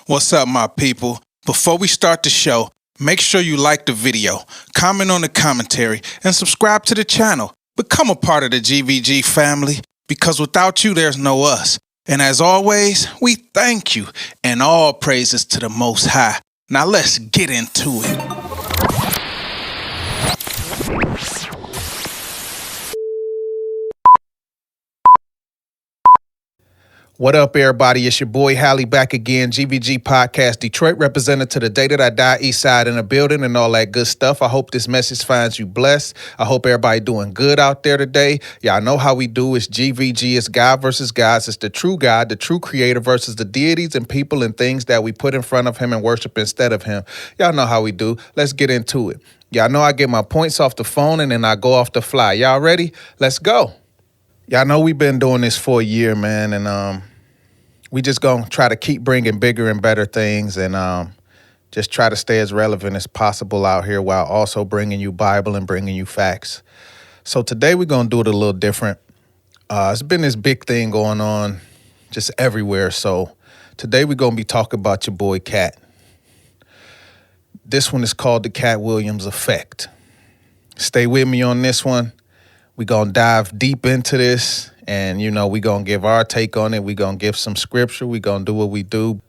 What's up, my people? Before we start the show, make sure you like the video, comment on the commentary, and subscribe to the channel. Become a part of the GVG family, because without you, there's no us. And as always, we thank you, and all praises to the Most High. Now let's get into it. What up, everybody? It's your boy Hally back again, Gvg Podcast, Detroit representative to the day that I die, east side in the building and all that good stuff. I hope this message finds you blessed. I hope everybody doing good out there today. Y'all know how we do. It's GVG. It's God versus gods. It's the true God, the true creator versus the deities and people and things that we put in front of him and worship instead of him. Y'all know how we do. Let's get into it. Y'all know I get my points off the phone and then I go off the fly. Y'all ready? Let's go. Y'all know we've been doing this for a year, man, and we just gonna try to keep bringing bigger and better things and just try to stay as relevant as possible out here while also bringing you Bible and bringing you facts. So today we're gonna do it a little different. It's been this big thing going on just everywhere. So today we're gonna be talking about your boy Katt. This one is called the Katt Williams effect. Stay with me on this one. We're going to dive deep into this and, we're going to give our take on it. We're going to give some scripture. We're going to do what we do.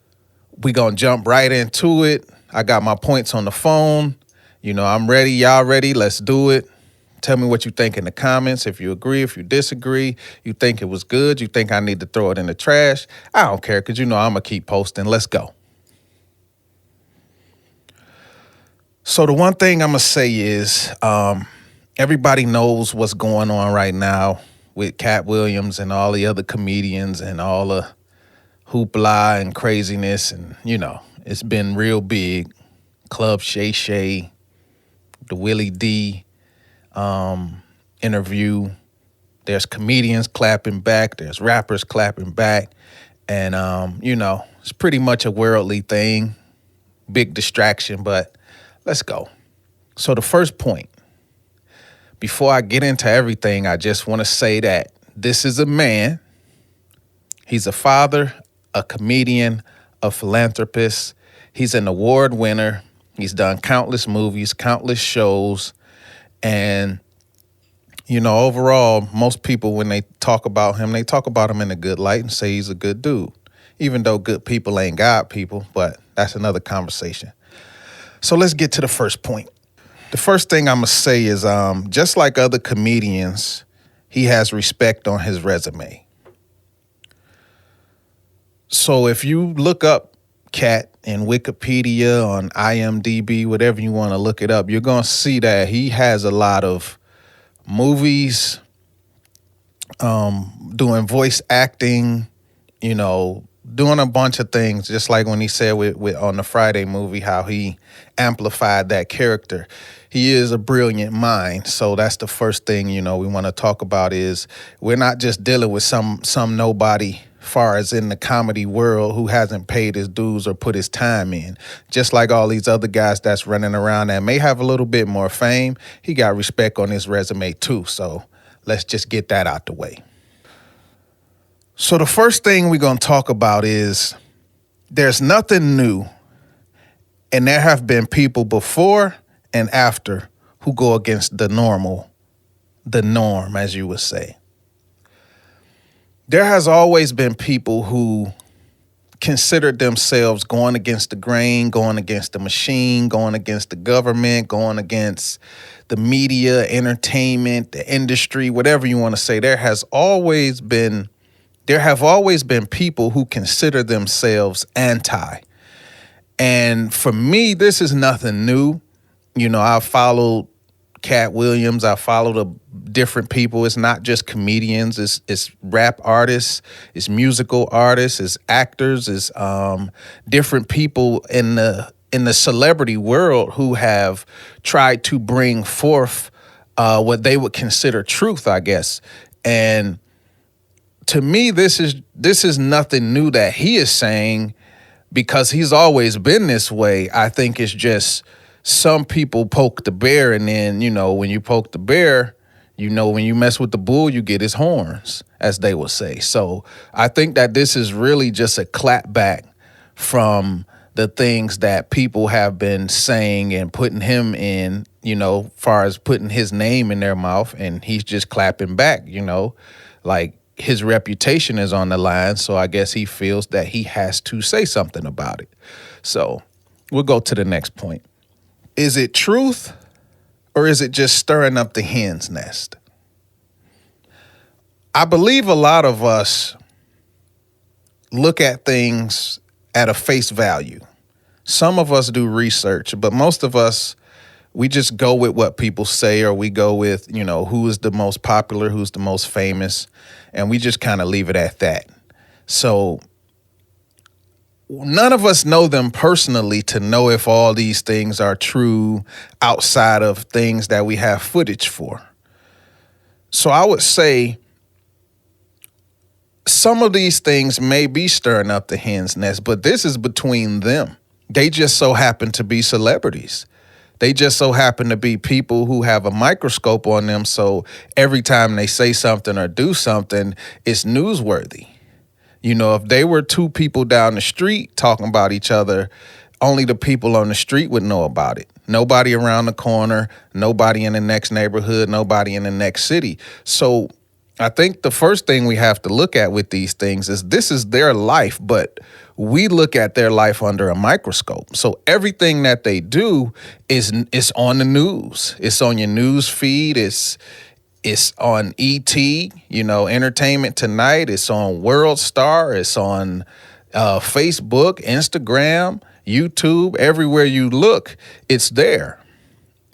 We're going to jump right into it. I got my points on the phone. I'm ready. Y'all ready? Let's do it. Tell me what you think in the comments. If you agree, if you disagree, you think it was good, you think I need to throw it in the trash. I don't care because, I'm going to keep posting. Let's go. So the one thing I'm going to say is everybody knows what's going on right now with Katt Williams and all the other comedians and all the hoopla and craziness. And, it's been real big. Club Shay Shay, the Willie D interview. There's comedians clapping back. There's rappers clapping back. And, it's pretty much a worldly thing. Big distraction, but let's go. So the first point. Before I get into everything, I just want to say that this is a man. He's a father, a comedian, a philanthropist. He's an award winner. He's done countless movies, countless shows. And, overall, most people, when they talk about him in a good light and say he's a good dude, even though good people ain't God people. But that's another conversation. So let's get to the first point. The first thing I'm going to say is just like other comedians, he has respect on his resume. So if you look up Katt in Wikipedia, on IMDb, whatever you want to look it up, you're going to see that he has a lot of movies, doing voice acting, doing a bunch of things, just like when he said with on the Friday movie, how he amplified that character. He is a brilliant mind. So that's the first thing, we want to talk about is we're not just dealing with some nobody far as in the comedy world who hasn't paid his dues or put his time in. Just like all these other guys that's running around that may have a little bit more fame, he got respect on his resume too. So let's just get that out the way. So the first thing we're going to talk about is there's nothing new, and there have been people before and after who go against the norm, as you would say. There has always been people who considered themselves going against the grain, going against the machine, going against the government, going against the media, entertainment, the industry, whatever you want to say. There have always been people who consider themselves anti. And for me, this is nothing new. I followed Katt Williams. I followed different people. It's not just comedians. It's rap artists. It's musical artists. It's actors. It's different people in the celebrity world who have tried to bring forth what they would consider truth, I guess. And to me, this is nothing new that he is saying, because he's always been this way. I think it's just some people poke the bear, and then, when you poke the bear, when you mess with the bull, you get his horns, as they would say. So I think that this is really just a clapback from the things that people have been saying and putting him in, far as putting his name in their mouth, and he's just clapping back, like his reputation is on the line. So I guess he feels that he has to say something about it. So we'll go to the next point. Is it truth or is it just stirring up the hen's nest? I believe a lot of us look at things at a face value. Some of us do research, but most of us, we just go with what people say, or we go with, who is the most popular, who's the most famous, and we just kind of leave it at that. So none of us know them personally to know if all these things are true outside of things that we have footage for. So I would say some of these things may be stirring up the hen's nest, but this is between them. They just so happen to be celebrities. They just so happen to be people who have a microscope on them. So every time they say something or do something, it's newsworthy. If they were two people down the street talking about each other, only the people on the street would know about it. Nobody around the corner, nobody in the next neighborhood, nobody in the next city. So I think the first thing we have to look at with these things is this is their life, but we look at their life under a microscope. So everything that they do is on the news. It's on your news feed. It's on ET, Entertainment Tonight. It's on World Star. It's on Facebook, Instagram, YouTube. Everywhere you look, it's there,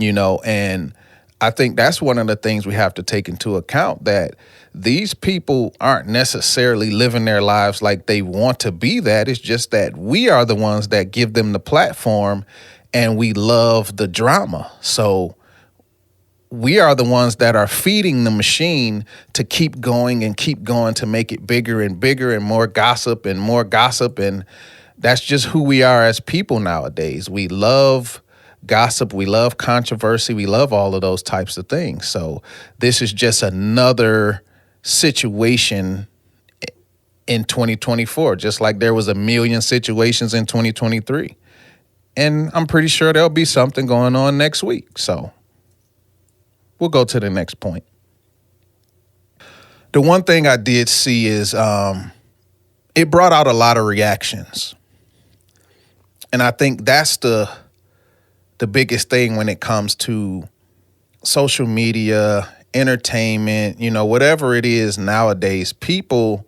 and I think that's one of the things we have to take into account, that these people aren't necessarily living their lives like they want to be that. It's just that we are the ones that give them the platform and we love the drama. So we are the ones that are feeding the machine to keep going to make it bigger and bigger and more gossip and more gossip. And that's just who we are as people nowadays. We love gossip, we love controversy, we love all of those types of things. So this is just another situation in 2024, just like there was a million situations in 2023. And I'm pretty sure there'll be something going on next week. So we'll go to the next point. The one thing I did see is it brought out a lot of reactions. And I think that's the biggest thing when it comes to social media, entertainment, whatever it is nowadays. People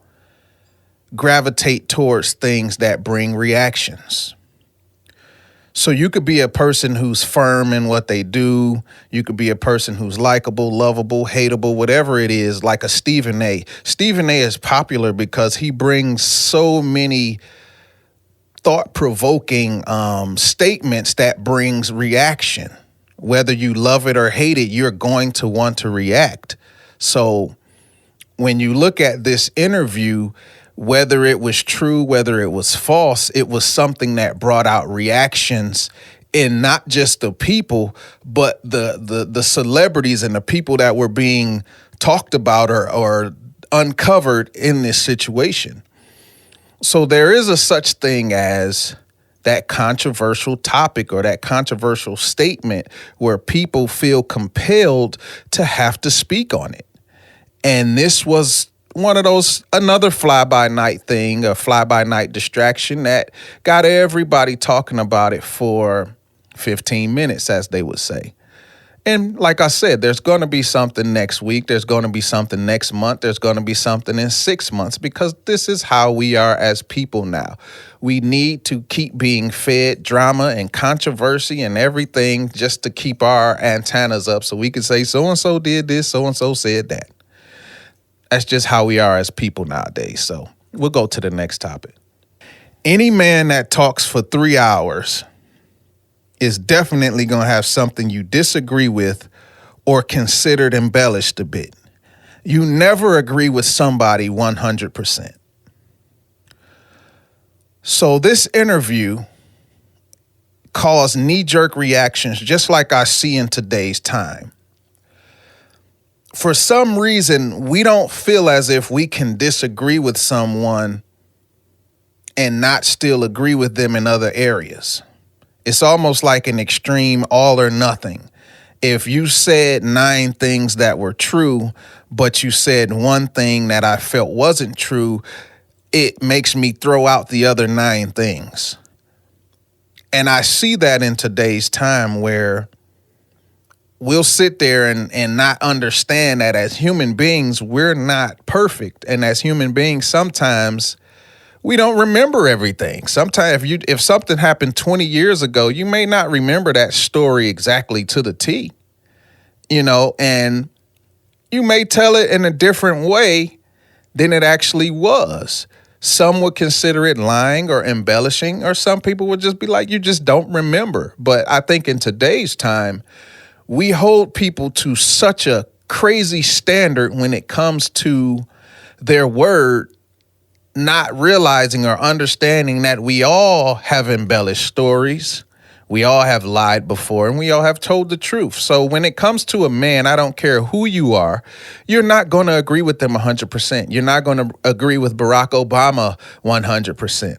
gravitate towards things that bring reactions. So you could be a person who's firm in what they do. You could be a person who's likable, lovable, hateable, whatever it is, like a Stephen A. Stephen A is popular because he brings so many thought-provoking statements that brings reaction. Whether you love it or hate it, you're going to want to react. So when you look at this interview, whether it was true, whether it was false, it was something that brought out reactions in not just the people, but the celebrities and the people that were being talked about or uncovered in this situation. So there is a such thing as that controversial topic or that controversial statement where people feel compelled to have to speak on it. And this was one of those, another fly-by-night thing, a fly-by-night distraction that got everybody talking about it for 15 minutes, as they would say. And like I said, there's going to be something next week. There's going to be something next month. There's going to be something in 6 months, because this is how we are as people now. We need to keep being fed drama and controversy and everything just to keep our antennas up so we can say so-and-so did this, so-and-so said that. That's just how we are as people nowadays. So we'll go to the next topic. Any man that talks for 3 hours is definitely going to have something you disagree with or considered embellished a bit. You never agree with somebody 100%. So this interview caused knee-jerk reactions, just like I see in today's time. For some reason, we don't feel as if we can disagree with someone and not still agree with them in other areas. It's almost like an extreme all or nothing. If you said 9 things that were true, but you said one thing that I felt wasn't true, it makes me throw out the other 9 things. And I see that in today's time where we'll sit there and not understand that as human beings, we're not perfect. And as human beings, sometimes we don't remember everything. Sometimes if something happened 20 years ago, you may not remember that story exactly to the T, and you may tell it in a different way than it actually was. Some would consider it lying or embellishing, or some people would just be like, you just don't remember. But I think in today's time, we hold people to such a crazy standard when it comes to their word, not realizing or understanding that we all have embellished stories. We all have lied before, and we all have told the truth. So when it comes to a man, I don't care who you are, you're not going to agree with them 100%. You're not going to agree with Barack Obama 100%.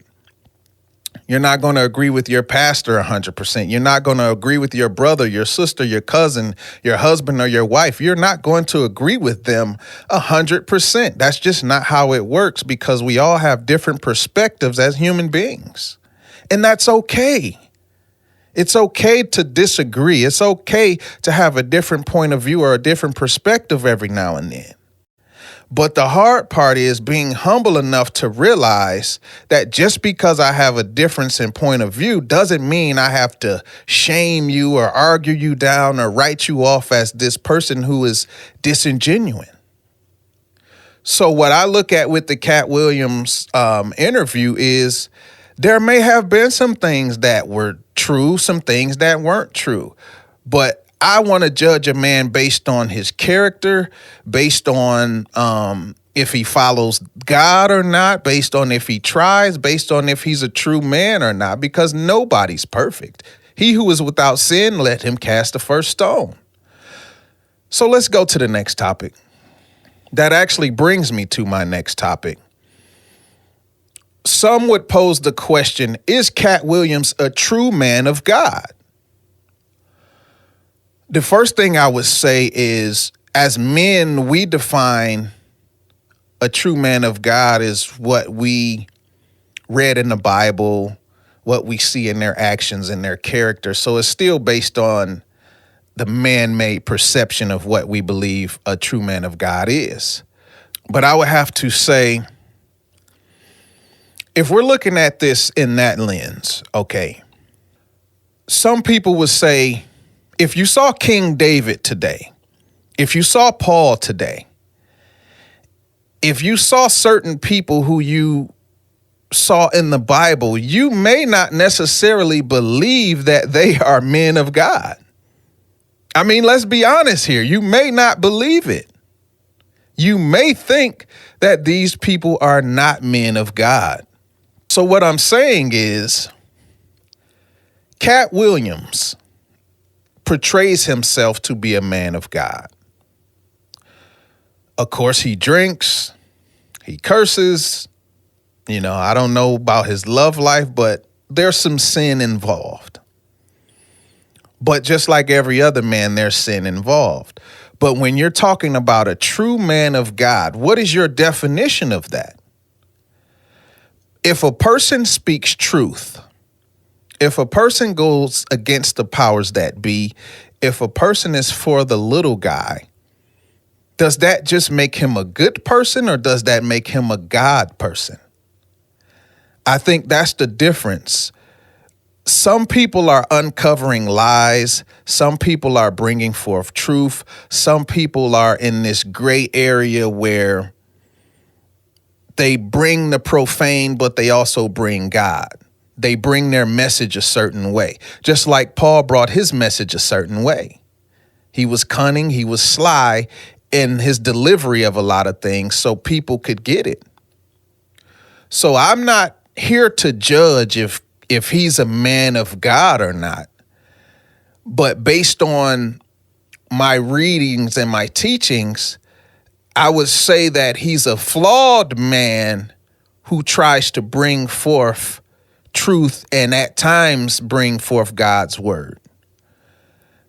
You're not going to agree with your pastor 100%. You're not going to agree with your brother, your sister, your cousin, your husband, or your wife. You're not going to agree with them 100%. That's just not how it works, because we all have different perspectives as human beings. And that's okay. It's okay to disagree. It's okay to have a different point of view or a different perspective every now and then. But the hard part is being humble enough to realize that just because I have a difference in point of view doesn't mean I have to shame you or argue you down or write you off as this person who is disingenuous. So what I look at with the Katt Williams interview is there may have been some things that were true, some things that weren't true, but I want to judge a man based on his character, based on if he follows God or not, based on if he tries, based on if he's a true man or not, because nobody's perfect. He who is without sin, let him cast the first stone. So let's go to the next topic. That actually brings me to my next topic. Some would pose the question, is Katt Williams a true man of God? The first thing I would say is, as men, we define a true man of God as what we read in the Bible, what we see in their actions and their character. So it's still based on the man-made perception of what we believe a true man of God is. But I would have to say, if we're looking at this in that lens, okay, some people would say, if you saw King David today, if you saw Paul today, if you saw certain people who you saw in the Bible, you may not necessarily believe that they are men of God. I mean, let's be honest here. You may not believe it. You may think that these people are not men of God. So what I'm saying is, Katt Williams portrays himself to be a man of God. Of course, he drinks, he curses. I don't know about his love life, but there's some sin involved. But just like every other man, there's sin involved. But when you're talking about a true man of God, what is your definition of that? If a person speaks truth, if a person goes against the powers that be, if a person is for the little guy, does that just make him a good person, or does that make him a God person? I think that's the difference. Some people are uncovering lies. Some people are bringing forth truth. Some people are in this gray area where they bring the profane, but they also bring God. They bring their message a certain way, just like Paul brought his message a certain way. He was cunning, he was sly in his delivery of a lot of things so people could get it. So I'm not here to judge if he's a man of God or not, but based on my readings and my teachings, I would say that he's a flawed man who tries to bring forth truth and at times bring forth God's word.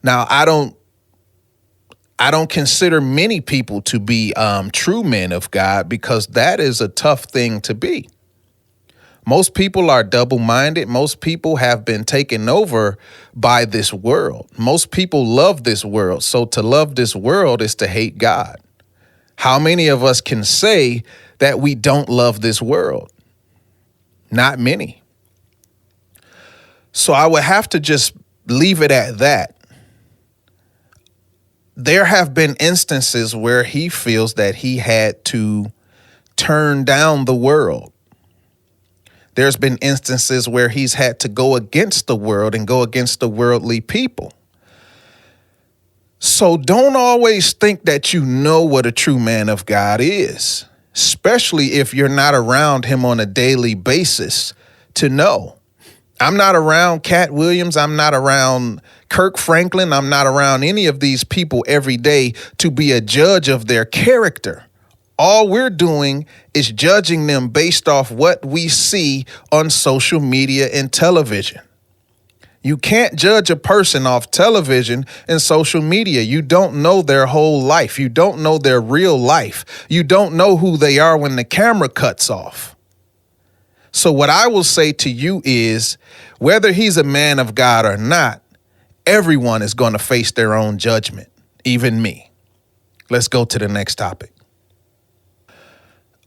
Now, I don't consider many people to be true men of God, because that is a tough thing to be. Most people are double-minded. Most people have been taken over by this world. Most people love this world. So to love this world is to hate God. How many of us can say that we don't love this world? Not many. So I would have to just leave it at that. There have been instances where he feels that he had to turn down the world. There's been instances where he's had to go against the world and go against the worldly people. So don't always think that you know what a true man of God is, especially if you're not around him on a daily basis to know. I'm not around Katt Williams. I'm not around Kirk Franklin. I'm not around any of these people every day to be a judge of their character. All we're doing is judging them based off what we see on social media and television. You can't judge a person off television and social media. You don't know their whole life. You don't know their real life. You don't know who they are when the camera cuts off. So what I will say to you is, whether he's a man of God or not, everyone is going to face their own judgment, even me. Let's go to the next topic.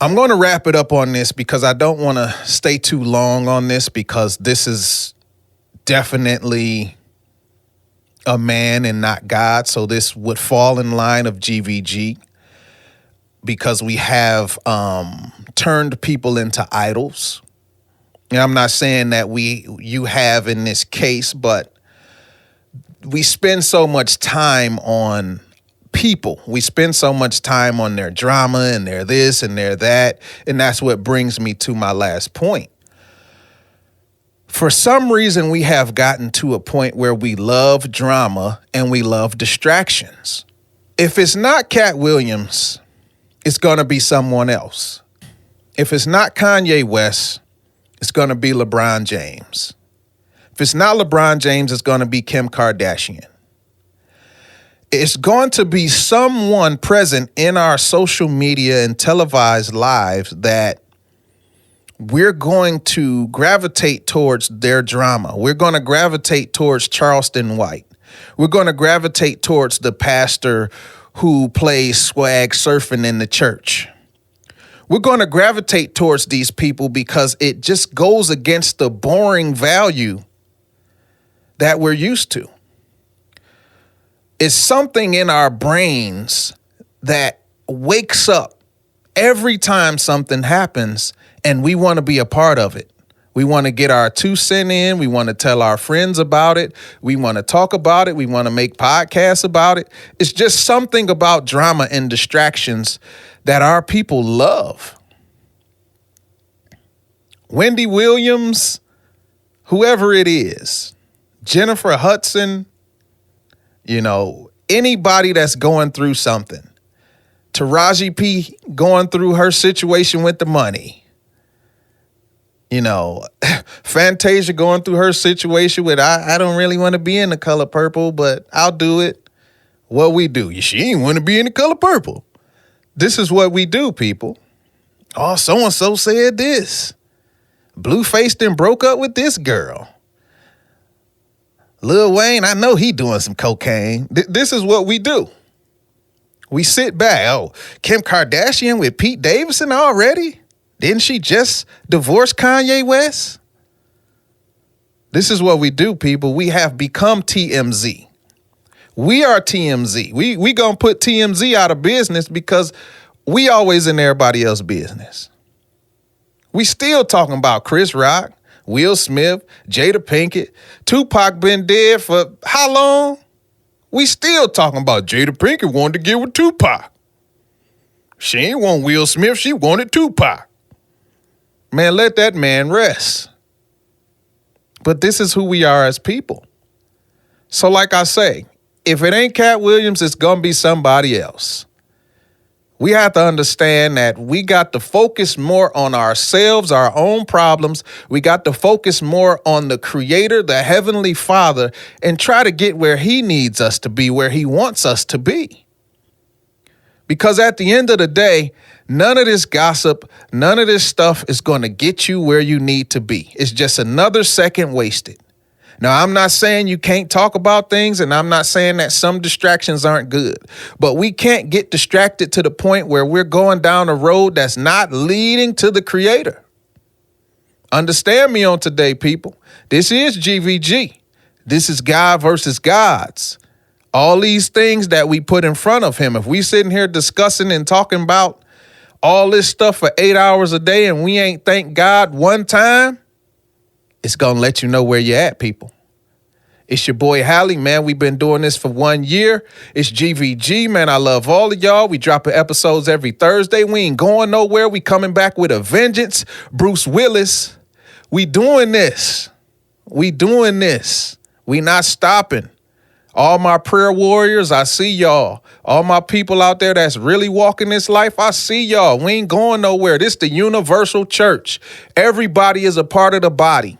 I'm going to wrap it up on this because I don't want to stay too long on this, because this is definitely a man and not God. So this would fall in line of GVG, because we have turned people into idols. And I'm not saying that you have in this case, but we spend so much time on people. We spend so much time on their drama and their this and their that. And that's what brings me to my last point. For some reason, we have gotten to a point where we love drama and we love distractions. If it's not Katt Williams, it's going to be someone else. If it's not Kanye West, it's going to be LeBron James. If it's not LeBron James, it's going to be Kim Kardashian. It's going to be someone present in our social media and televised lives that we're going to gravitate towards their drama. We're going to gravitate towards Charleston White. We're going to gravitate towards the pastor who plays swag surfing in the church. We're going to gravitate towards these people because it just goes against the boring value that we're used to. It's something in our brains that wakes up every time something happens, and we want to be a part of it. We want to get our 2 cents in. We want to tell our friends about it. We want to talk about it. We want to make podcasts about it. It's just something about drama and distractions that our people love. Wendy Williams, whoever it is, Jennifer Hudson, anybody that's going through something. Taraji P going through her situation with the money. Fantasia going through her situation with, I don't really want to be in the color purple, but I'll do it. What we do? She ain't want to be in the color purple. This is what we do, people. Oh, so-and-so said this. Blueface then broke up with this girl. Lil Wayne, I know he doing some cocaine. This is what we do. We sit back. Oh, Kim Kardashian with Pete Davidson already? Didn't she just divorce Kanye West? This is what we do, people. We have become TMZ. We are TMZ. We gonna put TMZ out of business because we always in everybody else's business. We still talking about Chris Rock, Will Smith, Jada Pinkett. Tupac been dead for how long? We still talking about Jada Pinkett wanted to get with Tupac. She ain't want Will Smith, she wanted Tupac. Man, let that man rest. But this is who we are as people. So like I say, if it ain't Katt Williams, it's gonna be somebody else. We have to understand that we got to focus more on ourselves, our own problems. We got to focus more on the Creator, the Heavenly Father, and try to get where He needs us to be, where He wants us to be. Because at the end of the day, none of this gossip, none of this stuff is going to get you where you need to be. It's just another second wasted. Now, I'm not saying you can't talk about things, and I'm not saying that some distractions aren't good, but we can't get distracted to the point where we're going down a road that's not leading to the Creator. Understand me on today, people. This is GVG. This is God versus gods. All these things that we put in front of Him, if we sitting here discussing and talking about all this stuff for 8 hours a day and we ain't thank God one time, it's going to let you know where you're at, people. It's your boy, Hally, man. We've been doing this for 1 year. It's GVG, man. I love all of y'all. We dropping episodes every Thursday. We ain't going nowhere. We coming back with a vengeance. Bruce Willis, we doing this. We doing this. We not stopping. All my prayer warriors, I see y'all. All my people out there that's really walking this life, I see y'all. We ain't going nowhere. This the universal church. Everybody is a part of the body.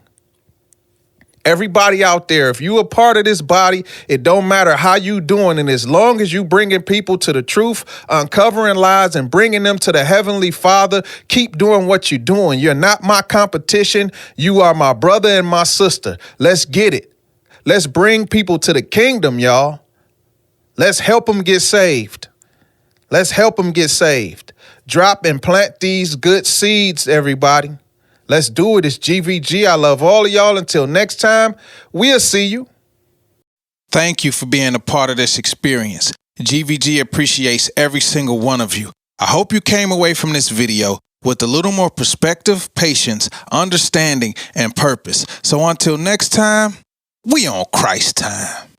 Everybody out there, if you a part of this body, it don't matter how you doing. And as long as you bringing people to the truth, uncovering lies and bringing them to the Heavenly Father, keep doing what you're doing. You're not my competition. You are my brother and my sister. Let's get it. Let's bring people to the kingdom, y'all. Let's help them get saved. Let's help them get saved. Drop and plant these good seeds, everybody. Let's do it. It's GVG. I love all of y'all. Until next time, we'll see you. Thank you for being a part of this experience. GVG appreciates every single one of you. I hope you came away from this video with a little more perspective, patience, understanding, and purpose. So until next time, we on Christ time.